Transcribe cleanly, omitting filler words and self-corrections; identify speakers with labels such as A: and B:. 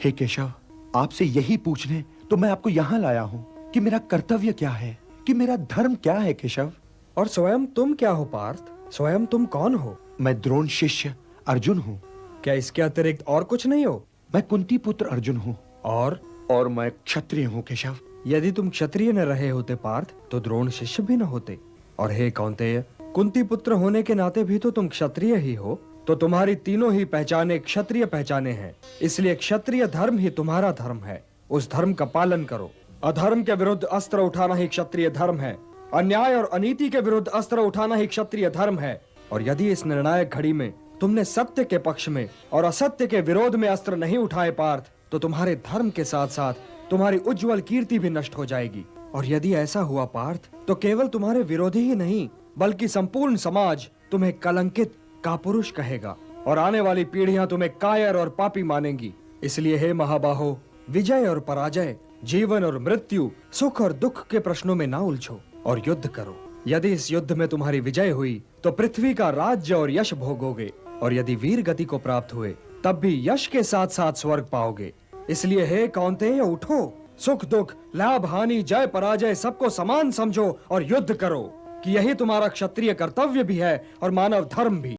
A: हे केशव, आपसे यही पूछने तो मैं आपको यहाँ लाया हूँ कि मेरा कर्तव्य क्या है, कि मेरा धर्म क्या है केशव।
B: और स्वयं तुम क्या हो पार्थ? स्वयं तुम कौन हो?
A: मैं द्रोण शिष्य अर्जुन हूँ।
B: क्या इसके अतिरिक्त और कुछ नहीं हो?
A: मैं कुंती पुत्र अर्जुन हूँ।
B: और
A: मैं क्षत्रिय हूँ केशव।
B: यदि तुम क्षत्रिय न रहे होते पार्थ तो द्रोण शिष्य भी न होते। और हे कौन्तेय, कुंती पुत्र होने के नाते भी तो तुम क्षत्रिय ही हो। तो तुम्हारी तीनों ही पहचाने क्षत्रिय पहचाने हैं, इसलिए क्षत्रिय धर्म ही तुम्हारा धर्म है। उस धर्म का पालन करो। अधर्म के विरुद्ध अस्त्र उठाना ही क्षत्रिय धर्म है। अन्याय और अनीति के विरुद्ध अस्त्र उठाना ही क्षत्रिय धर्म है। और यदि इस निर्णायक घड़ी में तुमने सत्य के पक्ष में और असत्य के विरोध में अस्त्र नहीं उठाए पार्थ, तो तुम्हारे धर्म के साथ साथ तुम्हारी उज्जवल कीर्ति भी नष्ट हो जाएगी। और यदि ऐसा हुआ पार्थ, तो केवल तुम्हारे विरोधी ही नहीं बल्कि संपूर्ण समाज तुम्हें कलंकित कापुरुष कहेगा और आने वाली पीढ़ियां तुम्हें कायर और पापी मानेंगी। इसलिए हे महाबाहो, विजय और पराजय, जीवन और मृत्यु, सुख और दुख के प्रश्नों में ना उलझो और युद्ध करो। यदि इस युद्ध में तुम्हारी विजय हुई तो पृथ्वी का राज्य और यश भोगोगे, और यदि वीर गति को प्राप्त हुए तब भी यश के साथ साथ स्वर्ग पाओगे। इसलिए हे कौन्तेय, उठो, सुख दुख, लाभ हानि, जय पराजय सबको समान समझो और युद्ध करो, कि यही तुम्हारा क्षत्रिय कर्तव्य भी है और मानव धर्म भी।